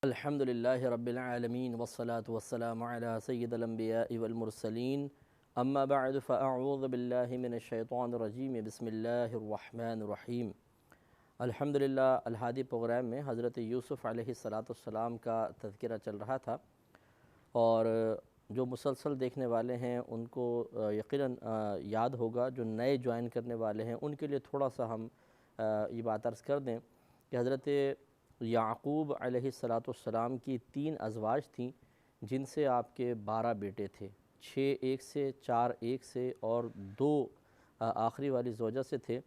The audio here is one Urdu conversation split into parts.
الحمدللہ رب العالمین والصلاة والسلام علی سید الانبیاء والمرسلین اما بعد فاعوذ باللہ من الشیطان الرجیم بسم اللہ الرحمن الرحیم۔ الحمدللہ الہادی پروگرام میں حضرت یوسف علیہ السلام کا تذکرہ چل رہا تھا، اور جو مسلسل دیکھنے والے ہیں ان کو یقیناً یاد ہوگا، جو نئے جوائن کرنے والے ہیں ان کے لیے تھوڑا سا ہم یہ بات عرض کر دیں کہ حضرت یعقوب علیہ السلام کی 3 ازواج تھیں، جن سے آپ کے 12 بیٹے تھے، 6 ایک سے، 4 ایک سے، اور 2 آخری والی زوجہ سے تھے،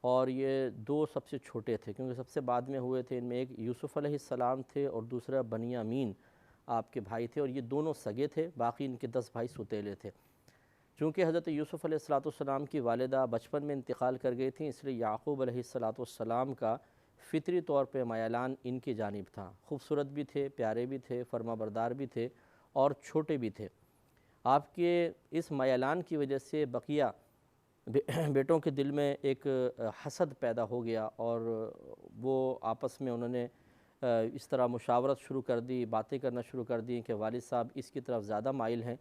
اور یہ 2 سب سے چھوٹے تھے کیونکہ سب سے بعد میں ہوئے تھے۔ ان میں ایک یوسف علیہ السلام تھے اور دوسرا بنیامین آپ کے بھائی تھے، اور یہ دونوں سگے تھے، باقی ان کے 10 بھائی ستیلے تھے۔ چونکہ حضرت یوسف علیہ السلام کی والدہ بچپن میں انتقال کر گئی تھیں، اس لیے یعقوب علیہ السلام کا فطری طور پہ میلان ان کی جانب تھا۔ خوبصورت بھی تھے، پیارے بھی تھے، فرما بردار بھی تھے، اور چھوٹے بھی تھے۔ آپ کے اس میلان کی وجہ سے بقیہ بیٹوں کے دل میں ایک حسد پیدا ہو گیا، اور وہ آپس میں انہوں نے اس طرح مشاورت شروع کر دی، باتیں کرنا شروع کر دی کہ والد صاحب اس کی طرف زیادہ مائل ہیں،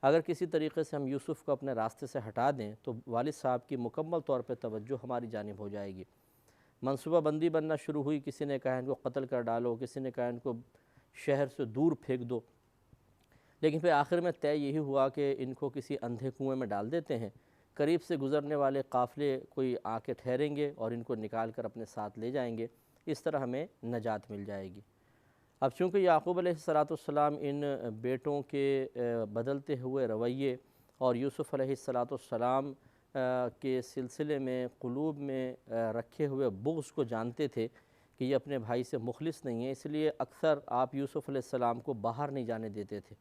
اگر کسی طریقے سے ہم یوسف کو اپنے راستے سے ہٹا دیں تو والد صاحب کی مکمل طور پہ توجہ ہماری جانب ہو جائے گی۔ منصوبہ بندی بننا شروع ہوئی، کسی نے کہا ان کو قتل کر ڈالو، کسی نے کہا ان کو شہر سے دور پھینک دو، لیکن پھر آخر میں طے یہی ہوا کہ ان کو کسی اندھے کنویں میں ڈال دیتے ہیں، قریب سے گزرنے والے قافلے کوئی آ کے ٹھہریں گے اور ان کو نکال کر اپنے ساتھ لے جائیں گے، اس طرح ہمیں نجات مل جائے گی۔ اب چونکہ یعقوب علیہ السلام ان بیٹوں کے بدلتے ہوئے رویے اور یوسف علیہ السلام کے سلسلے میں قلوب میں رکھے ہوئے بغض کو جانتے تھے کہ یہ اپنے بھائی سے مخلص نہیں ہے، اس لیے اکثر آپ یوسف علیہ السلام کو باہر نہیں جانے دیتے تھے،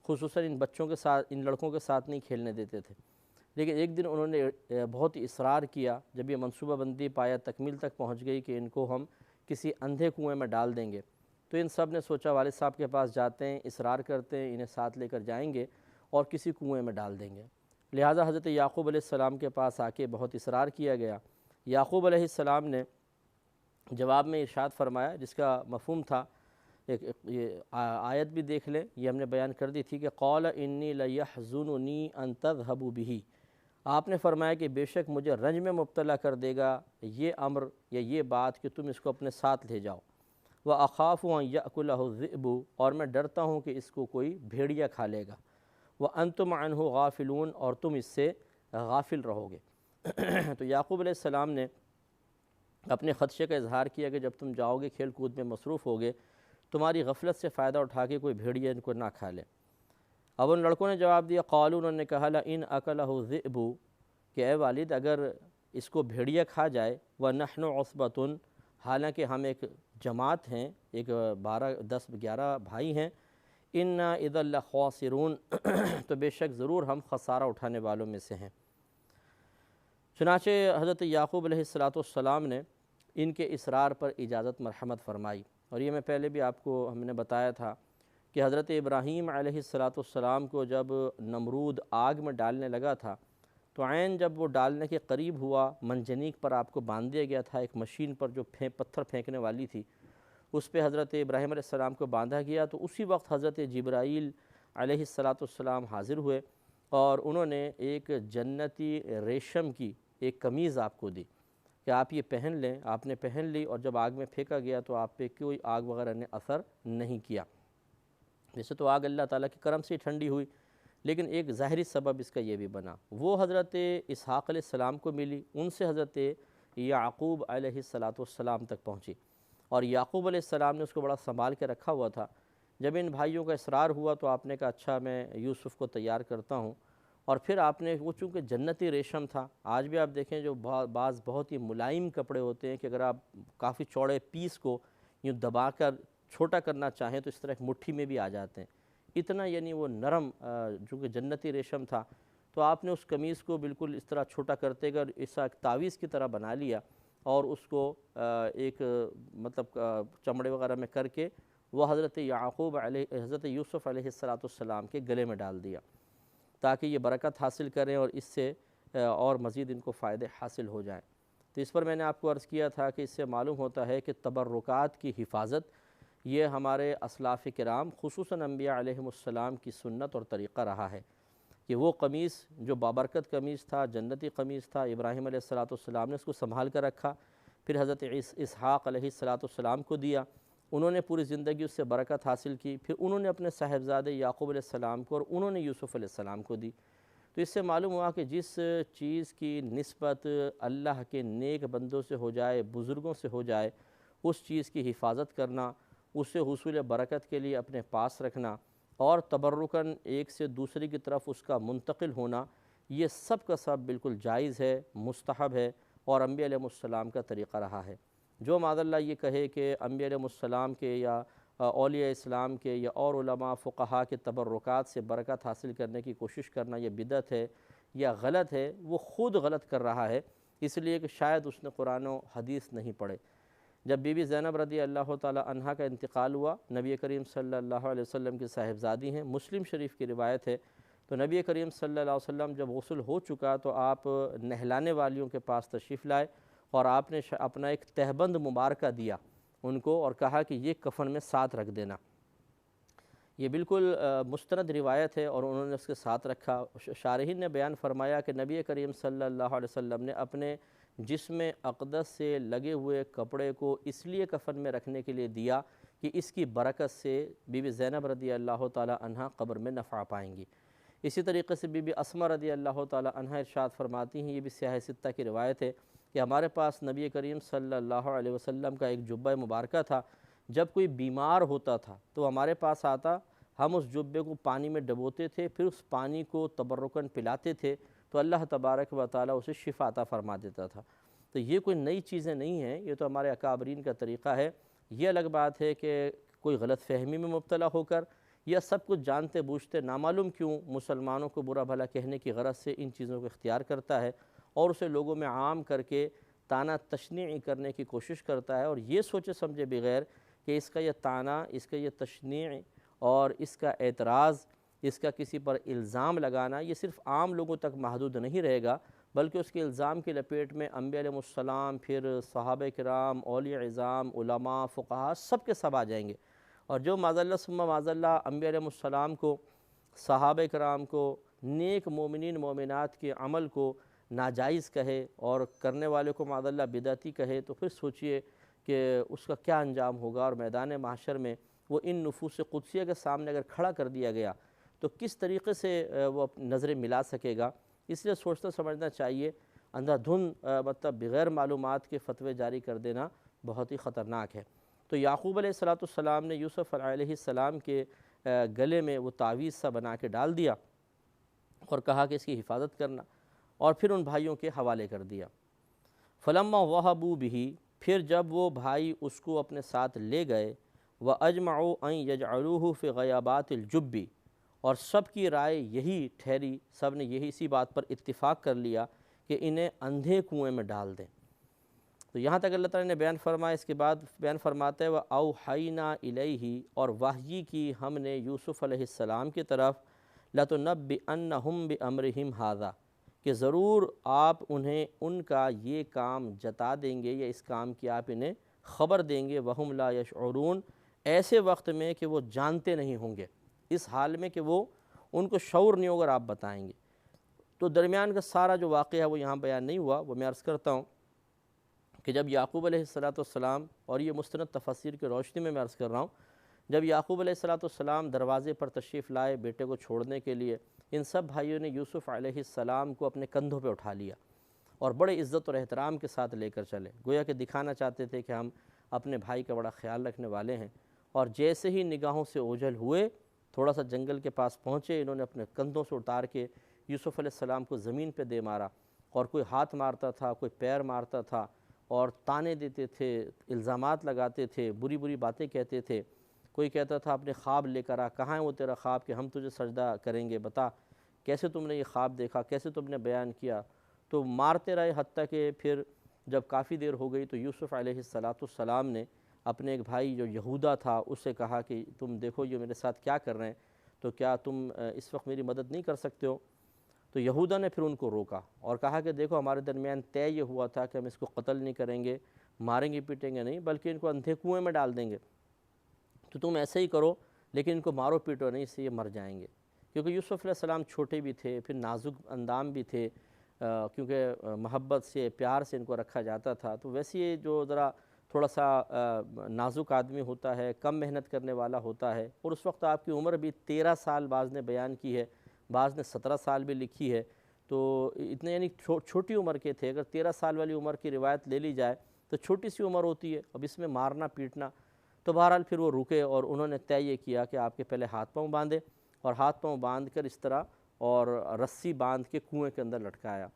خصوصاً ان بچوں کے ساتھ، ان لڑکوں کے ساتھ نہیں کھیلنے دیتے تھے۔ لیکن ایک دن انہوں نے بہت ہی اصرار کیا، جب یہ منصوبہ بندی پایا تکمیل تک پہنچ گئی کہ ان کو ہم کسی اندھے کنویں میں ڈال دیں گے، تو ان سب نے سوچا والد صاحب کے پاس جاتے ہیں، اصرار کرتے ہیں، انہیں ساتھ لے کر جائیں گے اور کسی کنویں میں ڈال دیں گے۔ لہٰذا حضرت یعقوب علیہ السلام کے پاس آ کے بہت اصرار کیا گیا۔ یعقوب علیہ السلام نے جواب میں ارشاد فرمایا، جس کا مفہوم تھا، یہ آیت بھی دیکھ لیں، یہ ہم نے بیان کر دی تھی کہ قال انی لیحزننی ان تذهبوا به، آپ نے فرمایا کہ بے شک مجھے رنج میں مبتلا کر دے گا یہ امر یا یہ بات کہ تم اس کو اپنے ساتھ لے جاؤ۔ وَأَخَافُ أَن يَأْكُلَهُ الذِّئْبُ، اور میں ڈرتا ہوں کہ اس کو کوئی بھیڑیا کھا لے گا۔ وَأَنْتُمْ عَنْهُ غَافِلُونَ، اور تم اس سے غافل رہو گے۔ تو یعقوب علیہ السلام نے اپنے خدشے کا اظہار کیا کہ جب تم جاؤ گے کھیل کود میں مصروف ہوگے، تمہاری غفلت سے فائدہ اٹھا کے کوئی بھیڑیا ان کو نہ کھا لے۔ اب ان لڑکوں نے جواب دیا، قالوا، انہوں نے کہا، لَإِنْ أَكَلَهُ الذِّئْبُ، کہ اے والد اگر اس کو بھیڑیا کھا جائے، وَنَحْنُ عُصْبَةٌ، حالانکہ ہم ایک جماعت ہیں، ایک 10-11 بھائی ہیں، اِنَّا إِذًا لَخَاسِرُونَ، تو بے شک ضرور ہم خسارہ اٹھانے والوں میں سے ہیں۔ چنانچہ حضرت یعقوب علیہ السلام نے ان کے اصرار پر اجازت مرحمت فرمائی، اور یہ میں پہلے بھی آپ کو ہم نے بتایا تھا کہ حضرت ابراہیم علیہ السلام کو جب نمرود آگ میں ڈالنے لگا تھا تو عین جب وہ ڈالنے کے قریب ہوا، منجنیق پر آپ کو باندھ دیا گیا تھا، ایک مشین پر جو پتھر پھینکنے والی تھی، اس پہ حضرت ابراہیم علیہ السلام کو باندھا گیا، تو اسی وقت حضرت جبرائیل علیہ السلام حاضر ہوئے اور انہوں نے ایک جنتی ریشم کی ایک قمیض آپ کو دی کہ آپ یہ پہن لیں۔ آپ نے پہن لی، اور جب آگ میں پھینکا گیا تو آپ پہ کوئی آگ وغیرہ نے اثر نہیں کیا۔ جیسے تو آگ اللہ تعالیٰ کے کرم سے ٹھنڈی ہوئی، لیکن ایک ظاہری سبب اس کا یہ بھی بنا، وہ حضرت اسحاق علیہ السلام کو ملی، ان سے حضرت یعقوب علیہ السلام تک پہنچی، اور یعقوب علیہ السلام نے اس کو بڑا سنبھال کے رکھا ہوا تھا۔ جب ان بھائیوں کا اصرار ہوا تو آپ نے کہا اچھا میں یوسف کو تیار کرتا ہوں، اور پھر آپ نے، وہ چونکہ جنتی ریشم تھا، آج بھی آپ دیکھیں جو بعض بہت ہی ملائم کپڑے ہوتے ہیں کہ اگر آپ کافی چوڑے پیس کو یوں دبا کر چھوٹا کرنا چاہیں تو اس طرح ایک مٹھی میں بھی آ جاتے ہیں، اتنا یعنی وہ نرم چونکہ جنتی ریشم تھا، تو آپ نے اس قمیض کو بالکل اس طرح چھوٹا کرتے گئے، اس ایک تعویذ کی طرح بنا لیا، اور اس کو ایک مطلب چمڑے وغیرہ میں کر کے وہ حضرت یوسف علیہ السلام کے گلے میں ڈال دیا تاکہ یہ برکت حاصل کریں اور اس سے اور مزید ان کو فائدے حاصل ہو جائیں۔ تو اس پر میں نے آپ کو عرض کیا تھا کہ اس سے معلوم ہوتا ہے کہ تبرکات کی حفاظت یہ ہمارے اسلاف کرام خصوصاً انبیاء علیہم السلام کی سنت اور طریقہ رہا ہے کہ وہ قمیص جو بابرکت قمیص تھا، جنتی قمیص تھا، ابراہیم علیہ السلام نے اس کو سنبھال کر رکھا، پھر حضرت اسحاق علیہ السلام کو دیا، انہوں نے پوری زندگی اس سے برکت حاصل کی، پھر انہوں نے اپنے صاحبزادے یعقوب علیہ السلام کو اور انہوں نے یوسف علیہ السلام کو دی۔ تو اس سے معلوم ہوا کہ جس چیز کی نسبت اللہ کے نیک بندوں سے ہو جائے، بزرگوں سے ہو جائے، اس چیز کی حفاظت کرنا، اسے حصول برکت کے لیے اپنے پاس رکھنا اور تبرکاً ایک سے دوسری کی طرف اس کا منتقل ہونا، یہ سب کا سب بالکل جائز ہے، مستحب ہے اور انبیاء علیہ السلام کا طریقہ رہا ہے۔ جو معاذ اللہ یہ کہے کہ انبیاء علیہ السلام کے یا اولیاء اسلام کے یا اور علماء فقہا کے تبرکات سے برکت حاصل کرنے کی کوشش کرنا یہ بدعت ہے یا غلط ہے، وہ خود غلط کر رہا ہے، اس لیے کہ شاید اس نے قرآن و حدیث نہیں پڑھے۔ جب بی بی زینب رضی اللہ تعالی عنہا کا انتقال ہوا، نبی کریم صلی اللہ علیہ وسلم کی صاحبزادی ہیں، مسلم شریف کی روایت ہے، تو نبی کریم صلی اللہ علیہ وسلم جب غسل ہو چکا تو آپ نہلانے والیوں کے پاس تشریف لائے اور آپ نے اپنا ایک تہبند مبارکہ دیا ان کو اور کہا کہ یہ کفن میں ساتھ رکھ دینا۔ یہ بالکل مستند روایت ہے اور انہوں نے اس کے ساتھ رکھا۔ شارحین نے بیان فرمایا کہ نبی کریم صلی اللہ علیہ وسلم نے اپنے جسم اقدس سے لگے ہوئے کپڑے کو اس لیے کفن میں رکھنے کے لیے دیا کہ اس کی برکت سے بی بی زینب رضی اللہ تعالی عنہا قبر میں نفع پائیں گی۔ اسی طریقے سے بی بی اسماء رضی اللہ تعالی عنہا ارشاد فرماتی ہیں، یہ بھی سیاہ ستہ کی روایت ہے کہ ہمارے پاس نبی کریم صلی اللہ علیہ وسلم کا ایک جبہ مبارکہ تھا، جب کوئی بیمار ہوتا تھا تو ہمارے پاس آتا، ہم اس جبے کو پانی میں ڈبوتے تھے، پھر اس پانی کو تبرکاً پلاتے تھے تو اللہ تبارک و تعالیٰ اسے شفا عطا فرما دیتا تھا۔ تو یہ کوئی نئی چیزیں نہیں ہیں، یہ تو ہمارے اکابرین کا طریقہ ہے۔ یہ الگ بات ہے کہ کوئی غلط فہمی میں مبتلا ہو کر یا سب کچھ جانتے بوجھتے نامعلوم کیوں مسلمانوں کو برا بھلا کہنے کی غرض سے ان چیزوں کو اختیار کرتا ہے اور اسے لوگوں میں عام کر کے طعنہ تشنیع کرنے کی کوشش کرتا ہے، اور یہ سوچے سمجھے بغیر کہ اس کا یہ طعنہ، اس کا یہ تشنیع اور اس کا اعتراض، اس کا کسی پر الزام لگانا یہ صرف عام لوگوں تک محدود نہیں رہے گا، بلکہ اس کے الزام کی لپیٹ میں انبیاء علیہ السلام، پھر صحابہ کرام، اولیاء عظام، علماء، فقہا سب کے سب آ جائیں گے۔ اور جو معاذ اللہ ثم معاذ اللہ انبیاء علیہ السلام کو، صحابہ کرام کو، نیک مومنین مومنات کے عمل کو ناجائز کہے اور کرنے والے کو معاذ اللہ بدعتی کہے، تو پھر سوچئے کہ اس کا کیا انجام ہوگا، اور میدان محشر میں وہ ان نفوس قدسیہ کے سامنے اگر کھڑا کر دیا گیا تو کس طریقے سے وہ نظریں ملا سکے گا۔ اس لیے سوچنا سمجھنا چاہیے، اندھا دھند مطلب بغیر معلومات کے فتوے جاری کر دینا بہت ہی خطرناک ہے۔ تو یعقوب علیہ السلام نے یوسف علیہ السلام کے گلے میں وہ تعویذ سا بنا کے ڈال دیا اور کہا کہ اس کی حفاظت کرنا، اور پھر ان بھائیوں کے حوالے کر دیا۔ فلما وہبوا بہ، پھر جب وہ بھائی اس کو اپنے ساتھ لے گئے، وَأَجْمَعُوا أَن يَجْعَلُوهُ فِي غَيَابَاتِ الْجُبِّ، اور سب کی رائے یہی ٹھہری، سب نے یہی اسی بات پر اتفاق کر لیا کہ انہیں اندھے کنویں میں ڈال دیں۔ تو یہاں تک اللہ تعالیٰ نے بیان فرمایا، اس کے بعد بیان فرماتے ہیں وَأَوْحَيْنَا إِلَيْهِ، اور وحی کی ہم نے یوسف علیہ السلام کی طرف، لَتُنَبِّئَنَّهُمْ بِأَمْرِهِمْ هَذَا، کہ ضرور آپ انہیں ان کا یہ کام جتا دیں گے یا اس کام کی آپ انہیں خبر دیں گے، وَهُمْ لَا يَشْعُرُونَ، ایسے وقت میں کہ وہ جانتے نہیں ہوں گے، اس حال میں کہ وہ ان کو شعور نہیں ہوگا آپ بتائیں گے۔ تو درمیان کا سارا جو واقعہ ہے وہ یہاں بیان نہیں ہوا، وہ میں عرض کرتا ہوں کہ جب یعقوب علیہ السلام، اور یہ مستند تفاسیر کی روشنی میں عرض کر رہا ہوں، جب یعقوب علیہ السلام دروازے پر تشریف لائے بیٹے کو چھوڑنے کے لیے، ان سب بھائیوں نے یوسف علیہ السلام کو اپنے کندھوں پہ اٹھا لیا اور بڑے عزت اور احترام کے ساتھ لے کر چلے، گویا کہ دکھانا چاہتے تھے کہ ہم اپنے بھائی کا بڑا خیال رکھنے والے ہیں۔ اور جیسے ہی نگاہوں سے اوجھل ہوئے، تھوڑا سا جنگل کے پاس پہنچے، انہوں نے اپنے کندھوں سے اتار کے یوسف علیہ السلام کو زمین پہ دے مارا، اور کوئی ہاتھ مارتا تھا، کوئی پیر مارتا تھا، اور طعنے دیتے تھے، الزامات لگاتے تھے، بری بری باتیں کہتے تھے۔ کوئی کہتا تھا اپنے خواب لے کر آ، کہاں ہے وہ تیرا خواب کہ ہم تجھے سجدہ کریں گے، بتا کیسے تم نے یہ خواب دیکھا، کیسے تم نے بیان کیا۔ تو مارتے رہے، حتیٰ کہ پھر جب کافی دیر ہو گئی تو یوسف علیہ السلام نے اپنے ایک بھائی جو یہودا تھا اس سے کہا کہ تم دیکھو یہ میرے ساتھ کیا کر رہے ہیں، تو کیا تم اس وقت میری مدد نہیں کر سکتے ہو؟ تو یہودا نے پھر ان کو روکا اور کہا کہ دیکھو ہمارے درمیان طے یہ ہوا تھا کہ ہم اس کو قتل نہیں کریں گے، ماریں گے پیٹیں گے نہیں، بلکہ ان کو اندھے کنویں میں ڈال دیں گے۔ تو تم ایسے ہی کرو، لیکن ان کو مارو پیٹو نہیں، اس سے یہ مر جائیں گے۔ کیونکہ یوسف علیہ السلام چھوٹے بھی تھے، پھر نازک اندام بھی تھے، کیونکہ محبت سے پیار سے ان کو رکھا جاتا تھا، تو ویسے یہ جو ذرا تھوڑا سا نازک آدمی ہوتا ہے، کم محنت کرنے والا ہوتا ہے، اور اس وقت آپ کی عمر بھی 13 سال بعض نے بیان کی ہے، بعض نے 17 سال بھی لکھی ہے، تو اتنے یعنی چھوٹی عمر کے تھے۔ اگر 13 سال والی عمر کی روایت لے لی جائے تو چھوٹی سی عمر ہوتی ہے، اب اس میں مارنا پیٹنا، تو بہرحال پھر وہ رکے اور انہوں نے طے یہ کیا کہ آپ کے پہلے ہاتھ پاؤں باندھے، اور ہاتھ پاؤں باندھ کر اس طرح اور رسی باندھ کے کنویں کے اندر لٹکایا۔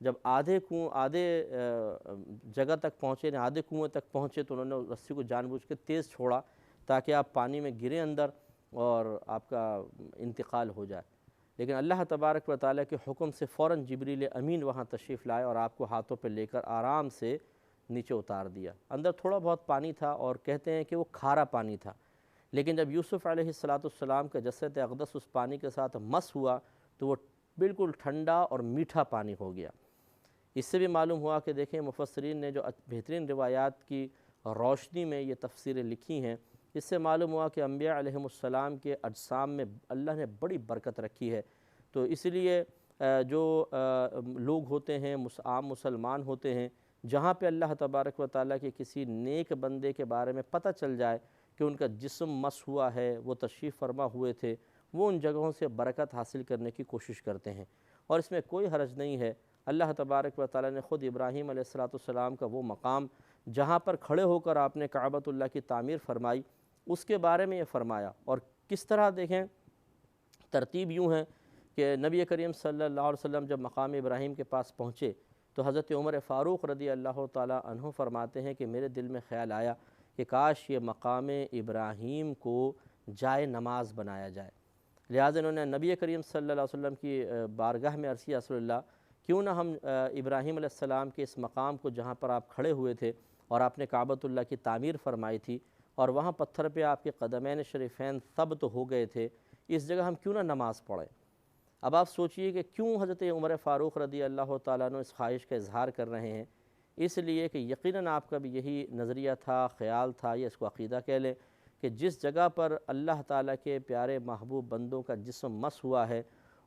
جب آدھے جگہ تک پہنچے، آدھے کنویں تک پہنچے، تو انہوں نے رسی کو جان بوجھ کے تیز چھوڑا تاکہ آپ پانی میں گریں اندر اور آپ کا انتقال ہو جائے۔ لیکن اللہ تبارک و تعالیٰ کے حکم سے فوراً جبریل امین وہاں تشریف لائے اور آپ کو ہاتھوں پہ لے کر آرام سے نیچے اتار دیا۔ اندر تھوڑا بہت پانی تھا اور کہتے ہیں کہ وہ کھارا پانی تھا، لیکن جب یوسف علیہ السلام کا جسد اقدس اس پانی کے ساتھ مس ہوا تو وہ بالکل ٹھنڈا اور میٹھا پانی ہو گیا۔ اس سے بھی معلوم ہوا کہ دیکھیں مفسرین نے جو بہترین روایات کی روشنی میں یہ تفسیریں لکھی ہیں، اس سے معلوم ہوا کہ انبیاء علیہم السلام کے اجسام میں اللہ نے بڑی برکت رکھی ہے۔ تو اس لیے جو لوگ ہوتے ہیں، عام مسلمان ہوتے ہیں، جہاں پہ اللہ تبارک و تعالیٰ کے کسی نیک بندے کے بارے میں پتہ چل جائے کہ ان کا جسم مس ہوا ہے، وہ تشریف فرما ہوئے تھے، وہ ان جگہوں سے برکت حاصل کرنے کی کوشش کرتے ہیں، اور اس میں کوئی حرج نہیں ہے۔ اللہ تبارک و تعالیٰ نے خود ابراہیم علیہ السلام کا وہ مقام جہاں پر کھڑے ہو کر آپ نے کعبۃ اللہ کی تعمیر فرمائی، اس کے بارے میں یہ فرمایا، اور کس طرح دیکھیں ترتیب یوں ہے کہ نبی کریم صلی اللہ علیہ وسلم جب مقام ابراہیم کے پاس پہنچے تو حضرت عمر فاروق رضی اللہ تعالیٰ عنہ فرماتے ہیں کہ میرے دل میں خیال آیا کہ کاش یہ مقام ابراہیم کو جائے نماز بنایا جائے، لہٰذا انہوں نے نبی کریم صلی اللہ علیہ وسلم کی بارگاہ میں عرض کیا، رسول اللہ کیوں نہ ہم ابراہیم علیہ السلام کے اس مقام کو جہاں پر آپ کھڑے ہوئے تھے اور آپ نے کعبۃ اللہ کی تعمیر فرمائی تھی اور وہاں پتھر پہ آپ کے قدمین شریفین ثبت ہو گئے تھے، اس جگہ ہم کیوں نہ نماز پڑھیں۔ اب آپ سوچئے کہ کیوں حضرت عمر فاروق رضی اللہ تعالیٰ عنہ اس خواہش کا اظہار کر رہے ہیں، اس لیے کہ یقیناً آپ کا بھی یہی نظریہ تھا، خیال تھا، یا اس کو عقیدہ کہہ لیں کہ جس جگہ پر اللہ تعالیٰ کے پیارے محبوب بندوں کا جسم مس ہوا ہے،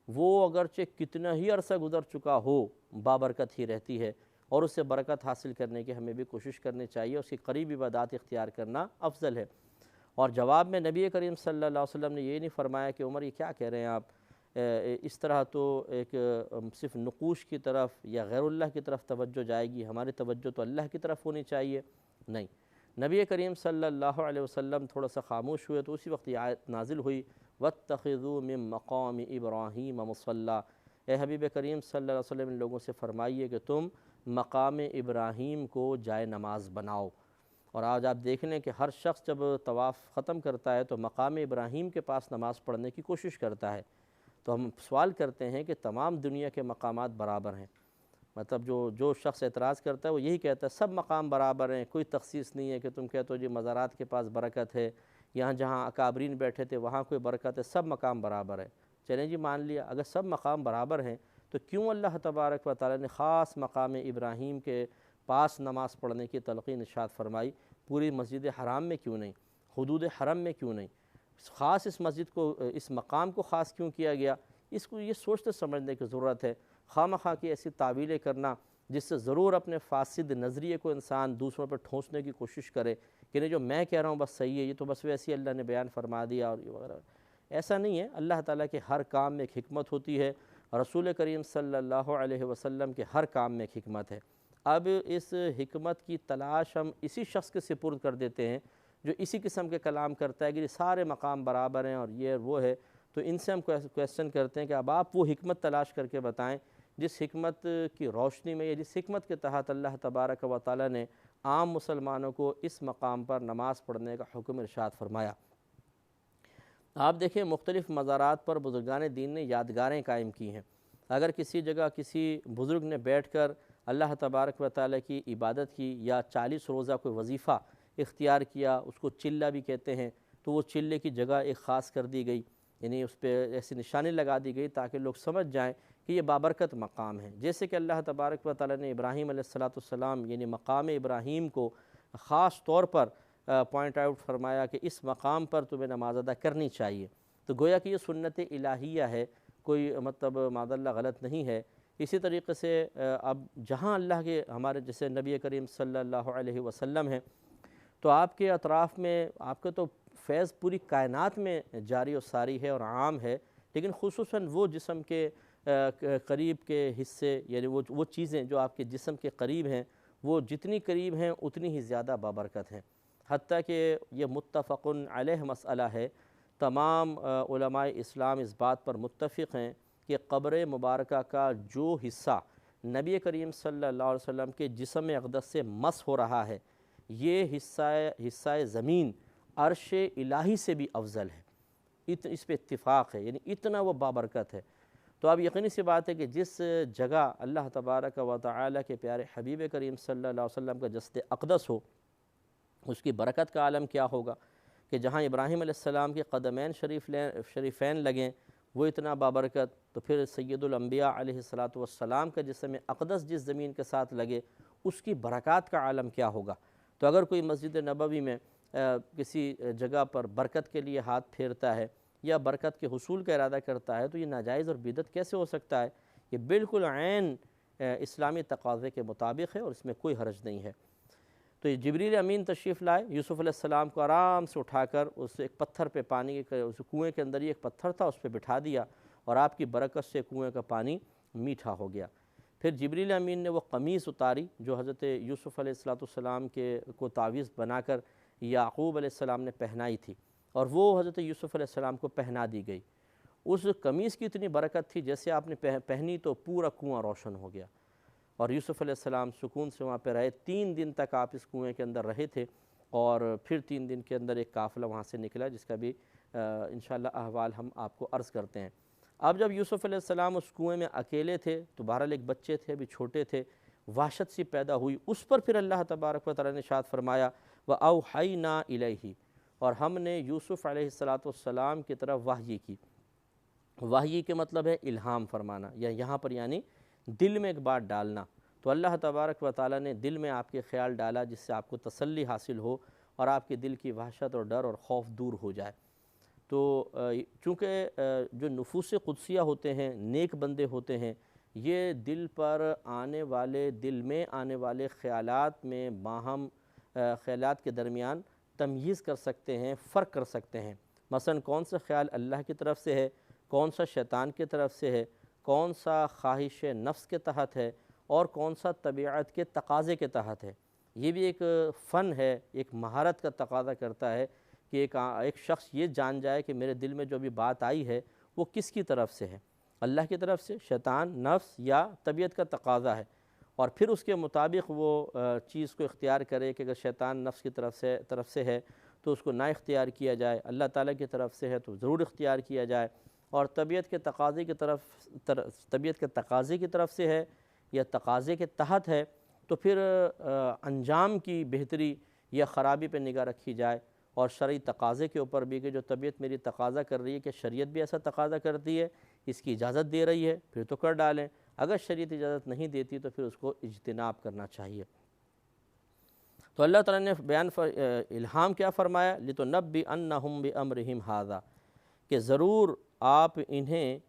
وہ اگرچہ کتنا ہی عرصہ گزر چکا ہو بابرکت ہی رہتی ہے، اور اس سے برکت حاصل کرنے کی ہمیں بھی کوشش کرنی چاہیے، اس کی قریب عبادات اختیار کرنا افضل ہے۔ اور جواب میں نبی کریم صلی اللہ علیہ وسلم نے یہ نہیں فرمایا کہ عمر یہ کیا کہہ رہے ہیں آپ، اس طرح تو ایک صرف نقوش کی طرف یا غیر اللہ کی طرف توجہ جائے گی، ہماری توجہ تو اللہ کی طرف ہونی چاہیے۔ نہیں، نبی کریم صلی اللہ علیہ وسلم تھوڑا سا خاموش ہوئے تو اسی وقت یہ آیت نازل ہوئی، وَاتَّخِذُوا مِن مَقَامِ إِبْرَاهِيمَ مُصَلًّى، اے حبیب کریم صلی اللہ علیہ وسلم ان لوگوں سے فرمائیے کہ تم مقام ابراہیم کو جائے نماز بناؤ۔ اور آج آپ دیکھ لیں کہ ہر شخص جب طواف ختم کرتا ہے تو مقام ابراہیم کے پاس نماز پڑھنے کی کوشش کرتا ہے، تو ہم سوال کرتے ہیں کہ تمام دنیا کے مقامات برابر ہیں؟ مطلب جو شخص اعتراض کرتا ہے وہ یہی کہتا ہے سب مقام برابر ہیں، کوئی تخصیص نہیں ہے کہ تم کہتے ہو جی مزارات کے پاس برکت ہے، یہاں جہاں اکابرین بیٹھے تھے وہاں کوئی برکت ہے، سب مقام برابر ہے۔ چلیں جی مان لیا، اگر سب مقام برابر ہیں تو کیوں اللہ تبارک و تعالیٰ نے خاص مقام ابراہیم کے پاس نماز پڑھنے کی تلقین ارشاد فرمائی؟ پوری مسجد حرام میں کیوں نہیں، حدود حرم میں کیوں نہیں، خاص اس مسجد کو، اس مقام کو خاص کیوں کیا گیا؟ اس کو یہ سوچتے سمجھنے کی ضرورت ہے۔ خواہ مخواہ کی ایسی تعویلیں کرنا جس سے ضرور اپنے فاسد نظریے کو انسان دوسروں پر ٹھونسنے کی کوشش کرے کہ نہیں جو میں کہہ رہا ہوں بس صحیح ہے، یہ تو بس ویسے ہی اللہ نے بیان فرما دیا اور یہ وغیرہ، ایسا نہیں ہے۔ اللہ تعالیٰ کے ہر کام میں ایک حکمت ہوتی ہے، رسول کریم صلی اللہ علیہ وسلم کے ہر کام میں ایک حکمت ہے۔ اب اس حکمت کی تلاش ہم اسی شخص کے سپرد کر دیتے ہیں جو اسی قسم کے کلام کرتا ہے کہ سارے مقام برابر ہیں اور یہ وہ ہے، تو ان سے ہم کویسچن کرتے ہیں کہ اب آپ وہ حکمت تلاش کر کے بتائیں جس حکمت کی روشنی میں یا جس حکمت کے تحت اللہ تبارک و تعالیٰ نے عام مسلمانوں کو اس مقام پر نماز پڑھنے کا حکم ارشاد فرمایا۔ آپ دیکھیں مختلف مزارات پر بزرگان دین نے یادگاریں قائم کی ہیں۔ اگر کسی جگہ کسی بزرگ نے بیٹھ کر اللہ تبارک و تعالیٰ کی عبادت کی یا 40 روزہ کوئی وظیفہ اختیار کیا، اس کو چلہ بھی کہتے ہیں، تو وہ چلے کی جگہ ایک خاص کر دی گئی، یعنی اس پہ ایسی نشانی لگا دی گئی تاکہ لوگ سمجھ جائیں کہ یہ بابرکت مقام ہے۔ جیسے کہ اللہ تبارک و تعالیٰ نے ابراہیم علیہ السلام یعنی مقام ابراہیم کو خاص طور پر پوائنٹ آؤٹ فرمایا کہ اس مقام پر تمہیں نماز ادا کرنی چاہیے۔ تو گویا کہ یہ سنت الہیہ ہے، کوئی مطلب معاذ اللہ غلط نہیں ہے۔ اسی طریقے سے اب جہاں اللہ کے ہمارے جیسے نبی کریم صلی اللہ علیہ وسلم ہیں، تو آپ کے اطراف میں آپ کا تو فیض پوری کائنات میں جاری و ساری ہے اور عام ہے، لیکن خصوصاً وہ جسم کے قریب کے حصے، یعنی وہ چیزیں جو آپ کے جسم کے قریب ہیں، وہ جتنی قریب ہیں اتنی ہی زیادہ بابرکت ہیں۔ حتیٰ کہ یہ متفق علیہ مسئلہ ہے، تمام علماء اسلام اس بات پر متفق ہیں کہ قبر مبارکہ کا جو حصہ نبی کریم صلی اللہ علیہ وسلم کے جسم اقدس سے مس ہو رہا ہے، یہ حصہ زمین عرش الہی سے بھی افضل ہے، اس پہ اتفاق ہے، یعنی اتنا وہ بابرکت ہے۔ تو اب یقینی سی بات ہے کہ جس جگہ اللہ تبارک و تعالی کے پیارے حبیب کریم صلی اللہ علیہ وسلم کا جسد اقدس ہو، اس کی برکت کا عالم کیا ہوگا کہ جہاں ابراہیم علیہ السلام کے قدمین شریفین لگیں وہ اتنا بابرکت، تو پھر سید الانبیاء علیہ السلام کا جسم اقدس جس زمین کے ساتھ لگے اس کی برکات کا عالم کیا ہوگا۔ تو اگر کوئی مسجد نبوی میں کسی جگہ پر برکت کے لیے ہاتھ پھیرتا ہے یا برکت کے حصول کا ارادہ کرتا ہے، تو یہ ناجائز اور بدعت کیسے ہو سکتا ہے؟ یہ بالکل عین اسلامی تقاضے کے مطابق ہے اور اس میں کوئی حرج نہیں ہے۔ تو یہ جبریل امین تشریف لائے، یوسف علیہ السلام کو آرام سے اٹھا کر اس ایک پتھر پہ پانی اس کنویں کے اندر ہی ایک پتھر تھا اس پہ بٹھا دیا، اور آپ کی برکت سے کنویں کا پانی میٹھا ہو گیا۔ پھر جبریل امین نے وہ قمیص اتاری جو حضرت یوسف علیہ السلام کو تعویذ بنا کر یعقوب علیہ السلام نے پہنائی تھی، اور وہ حضرت یوسف علیہ السلام کو پہنا دی گئی۔ اس قمیص کی اتنی برکت تھی، جیسے آپ نے پہنی تو پورا کنواں روشن ہو گیا، اور یوسف علیہ السلام سکون سے وہاں پہ رہے۔ 3 دن تک آپ اس کنویں کے اندر رہے تھے، اور پھر 3 دن کے اندر ایک قافلہ وہاں سے نکلا، جس کا بھی انشاءاللہ احوال ہم آپ کو عرض کرتے ہیں۔ اب جب یوسف علیہ السلام اس کنویں میں اکیلے تھے، تو بہرحال ایک بچے تھے، ابھی چھوٹے تھے، وحشت سی پیدا ہوئی اس پر۔ پھر اللہ تبارک و تعالیٰ نے ارشاد فرمایا وَأَوْحَيْنَا إِلَيْهِ، اور ہم نے یوسف علیہ السلام کی طرف وحی کی۔ وحی کے مطلب ہے الہام فرمانا، یا یہاں پر یعنی دل میں ایک بات ڈالنا۔ تو اللہ تبارک و تعالیٰ نے دل میں آپ کے خیال ڈالا، جس سے آپ کو تسلی حاصل ہو اور آپ کے دل کی وحشت اور ڈر اور خوف دور ہو جائے۔ تو چونکہ جو نفوس قدسیہ ہوتے ہیں، نیک بندے ہوتے ہیں، یہ دل میں آنے والے خیالات میں باہم خیالات کے درمیان تمییز کر سکتے ہیں، فرق کر سکتے ہیں۔ مثلا کون سا خیال اللہ کی طرف سے ہے، کون سا شیطان کی طرف سے ہے، کون سا خواہش نفس کے تحت ہے، اور کون سا طبیعت کے تقاضے کے تحت ہے۔ یہ بھی ایک فن ہے، ایک مہارت کا تقاضا کرتا ہے کہ ایک شخص یہ جان جائے کہ میرے دل میں جو بھی بات آئی ہے وہ کس کی طرف سے ہے، اللہ کی طرف سے، شیطان، نفس، یا طبیعت کا تقاضا ہے، اور پھر اس کے مطابق وہ چیز کو اختیار کرے کہ اگر شیطان نفس کی طرف سے ہے تو اس کو نہ اختیار کیا جائے، اللہ تعالیٰ کی طرف سے ہے تو ضرور اختیار کیا جائے، اور طبیعت کے تقاضے کی طرف سے ہے یا تقاضے کے تحت ہے تو پھر انجام کی بہتری یا خرابی پہ نگاہ رکھی جائے، اور شرعی تقاضے کے اوپر بھی کہ جو طبیعت میری تقاضا کر رہی ہے کہ شریعت بھی ایسا تقاضا کرتی ہے، اس کی اجازت دے رہی ہے، پھر تو کر ڈالیں، اگر شریعت اجازت نہیں دیتی تو پھر اس کو اجتناب کرنا چاہیے۔ تو اللہ تعالیٰ نے الہام کیا فرمایا، لِتُنَبِّئَنَّهُمْ بِأَمْرِهِمْ هَذَا، کہ ضرور آپ انہیں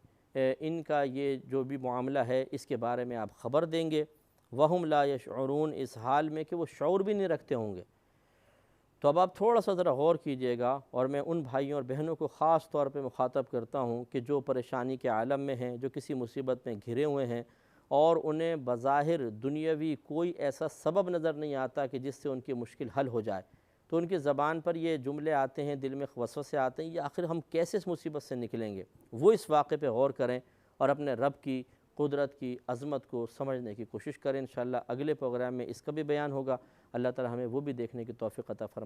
ان کا یہ جو بھی معاملہ ہے اس کے بارے میں آپ خبر دیں گے، وَهُمْ لَا يَشْعُرُونَ، اس حال میں کہ وہ شعور بھی نہیں رکھتے ہوں گے۔ تو اب آپ تھوڑا سا ذرا غور کیجئے گا، اور میں ان بھائیوں اور بہنوں کو خاص طور پہ مخاطب کرتا ہوں کہ جو پریشانی کے عالم میں ہیں، جو کسی مصیبت میں گھرے ہوئے ہیں، اور انہیں بظاہر دنیاوی کوئی ایسا سبب نظر نہیں آتا کہ جس سے ان کی مشکل حل ہو جائے، تو ان کی زبان پر یہ جملے آتے ہیں، دل میں وسوسے آتے ہیں، یہ آخر ہم کیسے اس مصیبت سے نکلیں گے؟ وہ اس واقعے پہ غور کریں اور اپنے رب کی قدرت کی عظمت کو سمجھنے کی کوشش کریں۔ انشاءاللہ اگلے پروگرام میں اس کا بھی بیان ہوگا۔ اللہ تعالی ہمیں وہ بھی دیکھنے کی توفیق عطا فرمائے۔